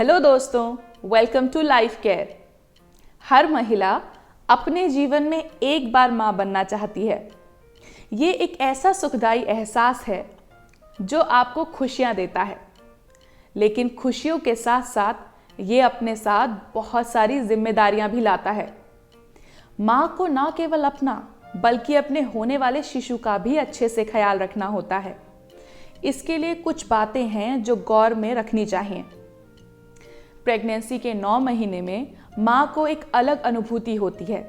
Hello दोस्तों, welcome to life care. हर महिला अपने जीवन में एक बार माँ बनना चाहती है। ये एक ऐसा सुखदायी एहसास है जो आपको खुशियाँ देता है, लेकिन खुशियों के साथ साथ ये अपने साथ बहुत सारी जिम्मेदारियाँ भी लाता है। माँ को न केवल अपना बल्कि अपने होने वाले शिशु का भी अच्छे से ख्याल रखना होता है। इसके लिए कुछ बातें हैं जो गौर में रखनी चाहिए। प्रेगनेंसी के 9 महीने में माँ को एक अलग अनुभूति होती है।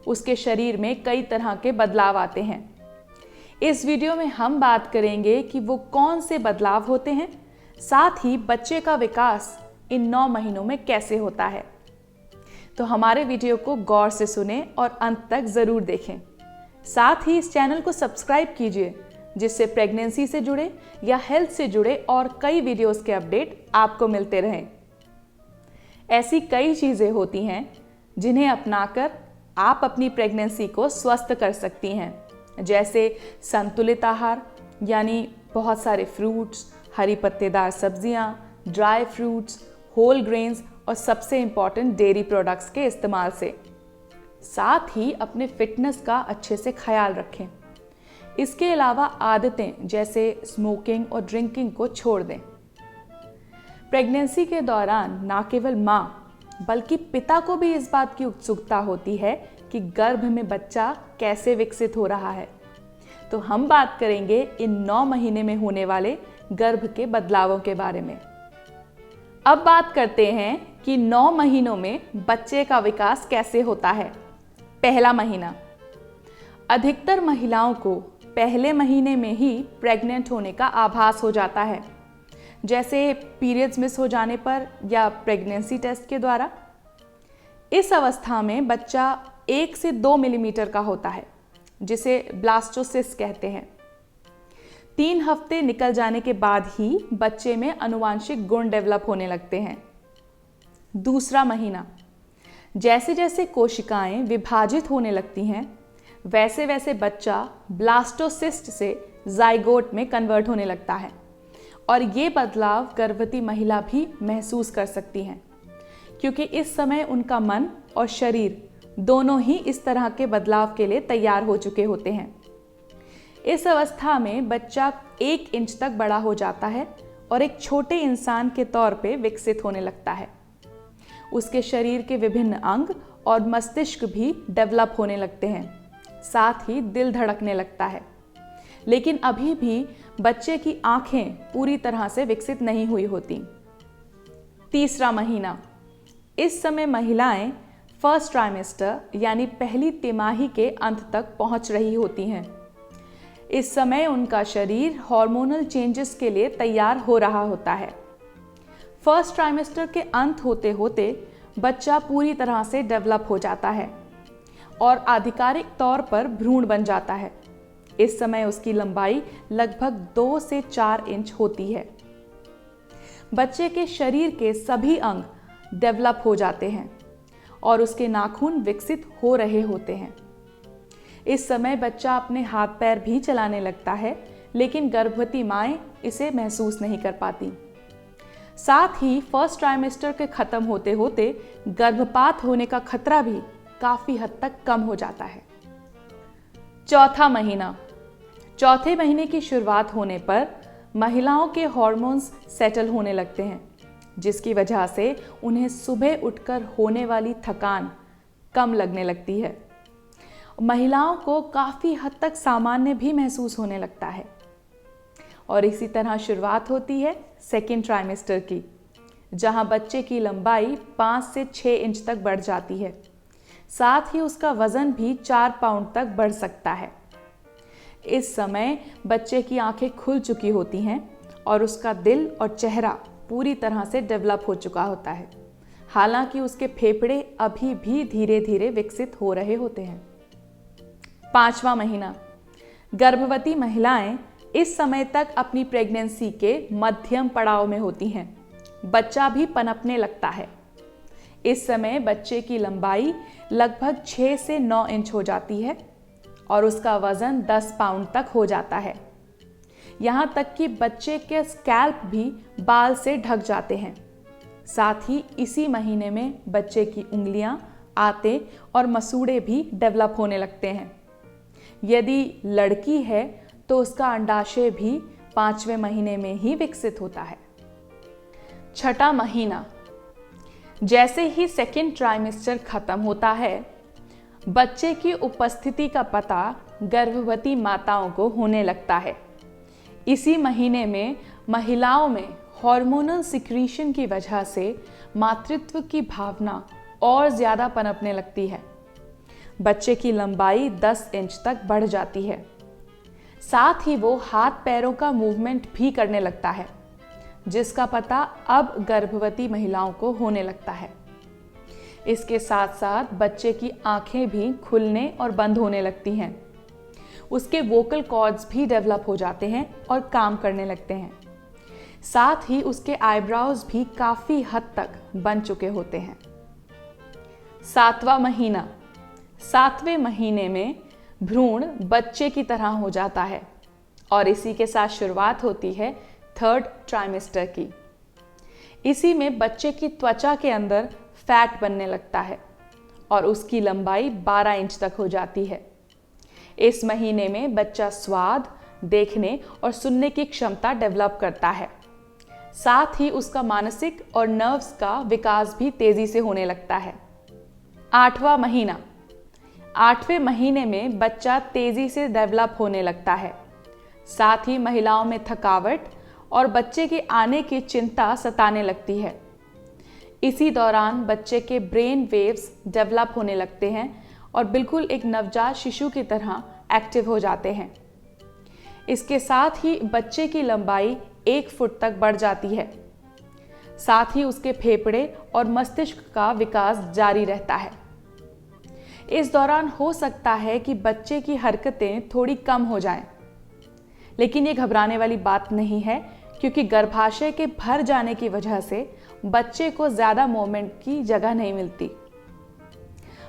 उसके शरीर में कई तरह के बदलाव आते हैं। इस वीडियो में हम बात करेंगे कि वो कौन से बदलाव होते हैं, साथ ही बच्चे का विकास इन 9 महीनों में कैसे होता है। तो हमारे वीडियो को गौर से सुनें और अंत तक ज़रूर देखें। साथ ही इस चैनल को सब्सक्राइब कीजिए, जिससे प्रेगनेंसी से जुड़े या हेल्थ से जुड़े और कई वीडियोस के अपडेट आपको मिलते रहें। ऐसी कई चीज़ें होती हैं जिन्हें अपनाकर आप अपनी प्रेगनेंसी को स्वस्थ कर सकती हैं, जैसे संतुलित आहार यानी बहुत सारे फ्रूट्स, हरी पत्तेदार सब्जियां, ड्राई फ्रूट्स, होल ग्रेन्स और सबसे इम्पॉर्टेंट डेयरी प्रोडक्ट्स के इस्तेमाल से। साथ ही अपने फिटनेस का अच्छे से ख्याल रखें। इसके अलावा आदतें जैसे स्मोकिंग और ड्रिंकिंग को छोड़ दें। प्रेगनेंसी के दौरान न केवल माँ बल्कि पिता को भी इस बात की उत्सुकता होती है कि गर्भ में बच्चा कैसे विकसित हो रहा है। तो हम बात करेंगे इन 9 महीने में होने वाले गर्भ के बदलावों के बारे में। अब बात करते हैं कि 9 महीनों में बच्चे का विकास कैसे होता है। पहला महीना। अधिकतर महिलाओं को पहले महीने में ही प्रेग्नेंट होने का आभास हो जाता है, जैसे पीरियड्स मिस हो जाने पर या प्रेगनेंसी टेस्ट के द्वारा। इस अवस्था में बच्चा 1 से 2 मिलीमीटर का होता है, जिसे ब्लास्टोसिस्ट कहते हैं। 3 हफ्ते निकल जाने के बाद ही बच्चे में आनुवांशिक गुण डेवलप होने लगते हैं। दूसरा महीना। जैसे जैसे कोशिकाएं विभाजित होने लगती हैं, वैसे वैसे बच्चा ब्लास्टोसिस्ट से जाइगोट में कन्वर्ट होने लगता है, और ये बदलाव गर्भवती महिला भी महसूस कर सकती हैं, क्योंकि इस समय उनका मन और शरीर दोनों ही इस तरह के बदलाव के लिए तैयार हो चुके होते हैं। इस अवस्था में बच्चा 1 इंच तक बड़ा हो जाता है और एक छोटे इंसान के तौर पे विकसित होने लगता है। उसके शरीर के विभिन्न अंग और मस्तिष्क भी डेवलप होने लगते हैं, साथ ही दिल धड़कने लगता है। लेकिन अभी भी बच्चे की आंखें पूरी तरह से विकसित नहीं हुई होती। तीसरा महीना। इस समय महिलाएं फर्स्ट ट्राइमेस्टर यानी पहली तिमाही के अंत तक पहुंच रही होती हैं। इस समय उनका शरीर हार्मोनल चेंजेस के लिए तैयार हो रहा होता है। फर्स्ट ट्राइमेस्टर के अंत होते होते बच्चा पूरी तरह से डेवलप हो जाता है और आधिकारिक तौर पर भ्रूण बन जाता है। इस समय उसकी लंबाई लगभग 2 से 4 इंच होती है। बच्चे के शरीर के सभी अंग डेवलप हो जाते हैं और उसके नाखून विकसित हो रहे होते हैं। इस समय बच्चा अपने हाथ पैर भी चलाने लगता है, लेकिन गर्भवती माएं इसे महसूस नहीं कर पाती। साथ ही फर्स्ट ट्राइमेस्टर के खत्म होते होते गर्भपात होने का खतरा भी काफी हद तक कम हो जाता है। चौथा महीना। चौथे महीने की शुरुआत होने पर महिलाओं के हार्मोन्स सेटल होने लगते हैं, जिसकी वजह से उन्हें सुबह उठकर होने वाली थकान कम लगने लगती है। महिलाओं को काफ़ी हद तक सामान्य भी महसूस होने लगता है। और इसी तरह शुरुआत होती है सेकेंड ट्राइमेस्टर की, जहां बच्चे की लंबाई 5 से 6 इंच तक बढ़ जाती है। साथ ही उसका वजन भी 4 पाउंड तक बढ़ सकता है। इस समय बच्चे की आंखें खुल चुकी होती हैं और उसका दिल और चेहरा पूरी तरह से डेवलप हो चुका होता है, हालांकि उसके फेफड़े अभी भी धीरे धीरे विकसित हो रहे होते हैं। 5वां महीना। गर्भवती महिलाएं इस समय तक अपनी प्रेगनेंसी के मध्यम पड़ाव में होती हैं। बच्चा भी पनपने लगता है। इस समय बच्चे की लंबाई लगभग 6 से 9 इंच हो जाती है और उसका वजन 10 पाउंड तक हो जाता है। यहाँ तक कि बच्चे के स्कैल्प भी बाल से ढक जाते हैं। साथ ही इसी महीने में बच्चे की उंगलियां, आते और मसूड़े भी डेवलप होने लगते हैं। यदि लड़की है तो उसका अंडाशय भी 5वें महीने में ही विकसित होता है। छठा महीना, जैसे ही सेकेंड ट्राइमेस्टर खत्म होता है, बच्चे की उपस्थिति का पता गर्भवती माताओं को होने लगता है। इसी महीने में महिलाओं में हार्मोनल सिक्रीशन की वजह से मातृत्व की भावना और ज़्यादा पनपने लगती है। बच्चे की लंबाई 10 इंच तक बढ़ जाती है। साथ ही वो हाथ पैरों का मूवमेंट भी करने लगता है, जिसका पता अब गर्भवती महिलाओं को होने लगता है। इसके साथ साथ बच्चे की आंखें भी खुलने और बंद होने लगती हैं। उसके वोकल कॉर्ड्स भी डेवलप हो जाते हैं और काम करने लगते हैं। साथ ही उसके आईब्रोज भी काफ़ी हद तक बन चुके होते हैं। सातवां महीना, 7वें महीने में भ्रूण बच्चे की तरह हो जाता है और इसी के साथ शुरुआत होती है थर्ड ट्राइमेस्टर की। इसी में बच्चे की त्वचा के अंदर फैट बनने लगता है और उसकी लंबाई 12 इंच तक हो जाती है। इस महीने में बच्चा स्वाद, देखने और सुनने की क्षमता डेवलप करता है। साथ ही उसका मानसिक और नर्व्स का विकास भी तेजी से होने लगता है। 8वां महीना, 8वें महीने में बच्चा तेजी से डेवलप होने लगता है। साथ ही महिलाओं में थकावट और बच्चे के आने की चिंता सताने लगती है। इसी दौरान बच्चे के ब्रेन वेव्स डेवलप होने लगते हैं और बिल्कुल एक नवजात शिशु की तरह एक्टिव हो जाते हैं। इसके साथ ही बच्चे की लंबाई 1 फुट तक बढ़ जाती है। साथ ही उसके फेफड़े और मस्तिष्क का विकास जारी रहता है। इस दौरान हो सकता है कि बच्चे की हरकतें थोड़ी कम हो जाएं, लेकिन ये घबराने वाली बात नहीं है, क्योंकि गर्भाशय के भर जाने की वजह से बच्चे को ज़्यादा मूवमेंट की जगह नहीं मिलती।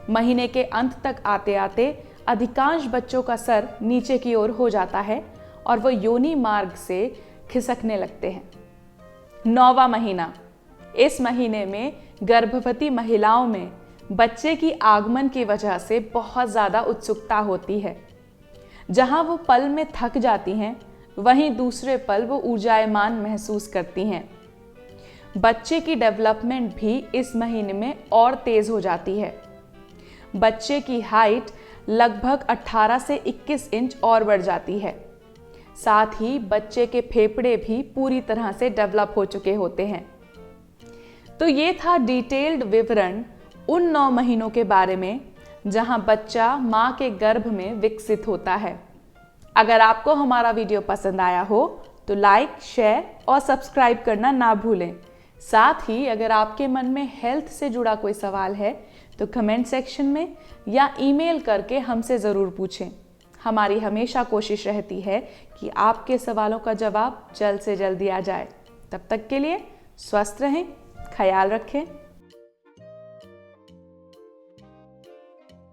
महीने के अंत तक आते आते अधिकांश बच्चों का सर नीचे की ओर हो जाता है और वो योनि मार्ग से खिसकने लगते हैं। 9वां महीना, इस महीने में गर्भवती महिलाओं में बच्चे की आगमन की वजह से बहुत ज़्यादा उत्सुकता होती है। जहां वो पल में थक जाती हैं, वहीं दूसरे पल वो ऊर्जायमान महसूस करती हैं। बच्चे की डेवलपमेंट भी इस महीने में और तेज़ हो जाती है। बच्चे की हाइट लगभग 18 से 21 इंच और बढ़ जाती है। साथ ही बच्चे के फेफड़े भी पूरी तरह से डेवलप हो चुके होते हैं। तो ये था डिटेल्ड विवरण उन 9 महीनों के बारे में जहां बच्चा मां के गर्भ में विकसित होता है। अगर आपको हमारा वीडियो पसंद आया हो तो लाइक, शेयर और सब्सक्राइब करना ना भूलें। साथ ही अगर आपके मन में हेल्थ से जुड़ा कोई सवाल है तो कमेंट सेक्शन में या ईमेल करके हमसे ज़रूर पूछें। हमारी हमेशा कोशिश रहती है कि आपके सवालों का जवाब जल्द से जल्द दिया जाए। तब तक के लिए स्वस्थ रहें, ख्याल रखें।